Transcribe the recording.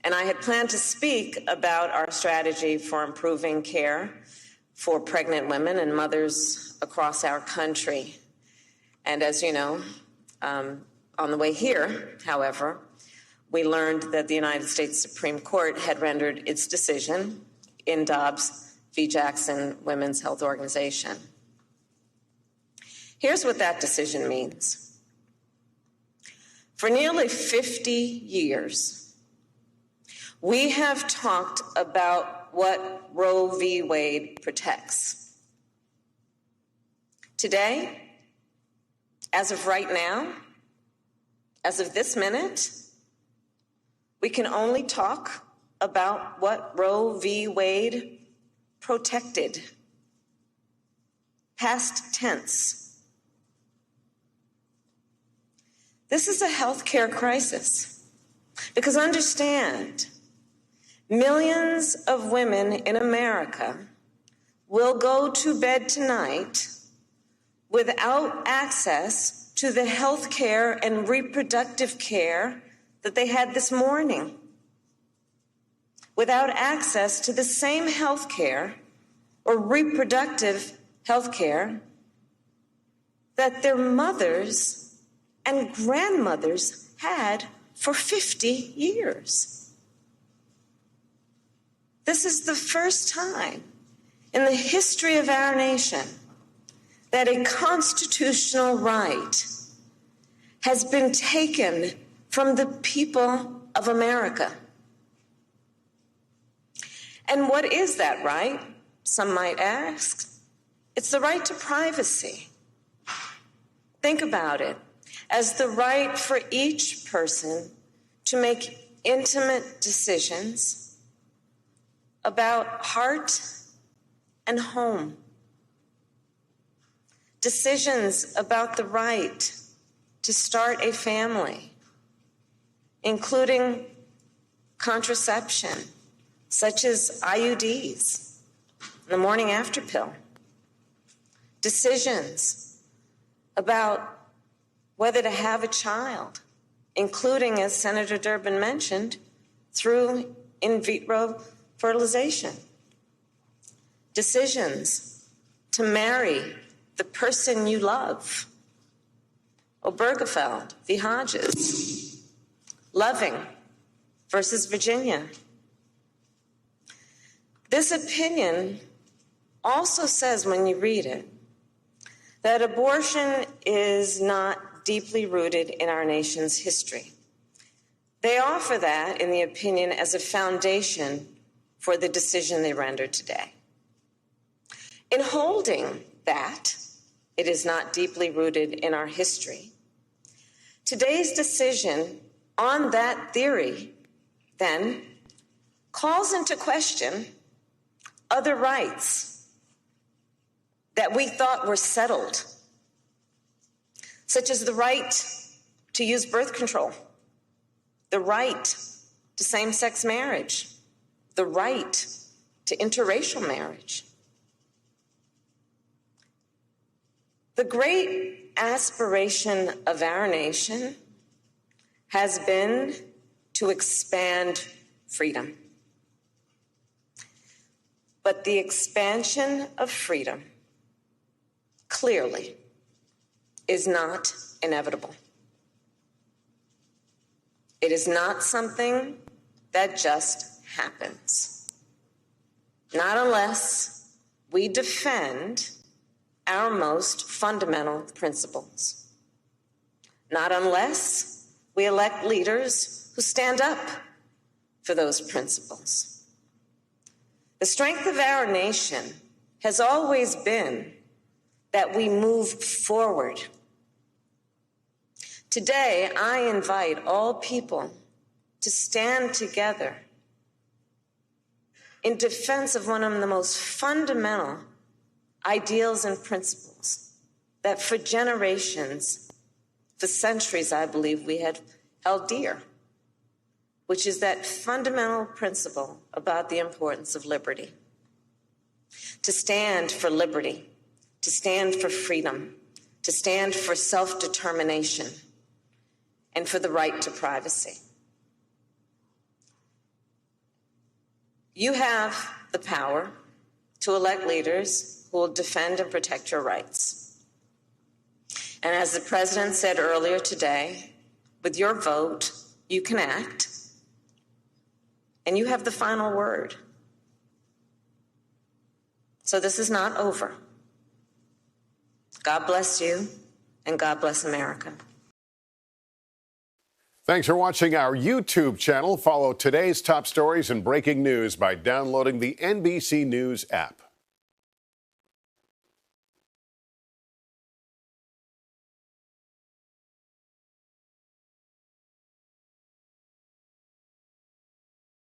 And I had planned to speak about our strategy for improving care for pregnant women and mothers across our country. And as you know, on the way here, however, we learned that the United States Supreme Court had rendered its decision in Dobbs v. Jackson Women's Health Organization. Here's what that decision means. For nearly 50 years, we have talked about what Roe v. Wade protects. Today, as of right now, as of this minute, we can only talk about what Roe v. Wade protected. Past tense. This is a healthcare crisis, because understand, millions of women in America will go to bed tonight without access to the health care and reproductive care that they had this morning, without access to the same health care or reproductive health care that their mothers and grandmothers had for 50 years. This is the first time in the history of our nation that a constitutional right has been taken from the people of America. And what is that right? Some might ask. It's the right to privacy. Think about it as the right for each person to make intimate decisions about heart and home. Decisions about the right to start a family, including contraception, such as IUDs, the morning after pill. Decisions about whether to have a child, including, as Senator Durbin mentioned, through in vitro fertilization. Decisions to marry the person you love. Obergefell v. Hodges. Loving versus Virginia. This opinion also says, when you read it, that abortion is not deeply rooted in our nation's history. They offer that in the opinion as a foundation for the decision they rendered today. In holding that it is not deeply rooted in our history, today's decision on that theory then calls into question other rights that we thought were settled, such as the right to use birth control, the right to same-sex marriage, the right to interracial marriage. The great aspiration of our nation has been to expand freedom. But the expansion of freedom clearly is not inevitable. It is not something that just happens. Not unless we defend our most fundamental principles. Not unless we elect leaders who stand up for those principles. The strength of our nation has always been that we move forward. Today, I invite all people to stand together in defense of one of the most fundamental ideals and principles that for generations, for centuries, I believe we had held dear, which is that fundamental principle about the importance of liberty. To stand for liberty, to stand for freedom, to stand for self-determination, and for the right to privacy. You have the power to elect leaders who will defend and protect your rights. And as the president said earlier today, with your vote, you can act, and you have the final word. So this is not over. God bless you, and God bless America. Thanks for watching our YouTube channel. Follow today's top stories and breaking news by downloading the NBC News app.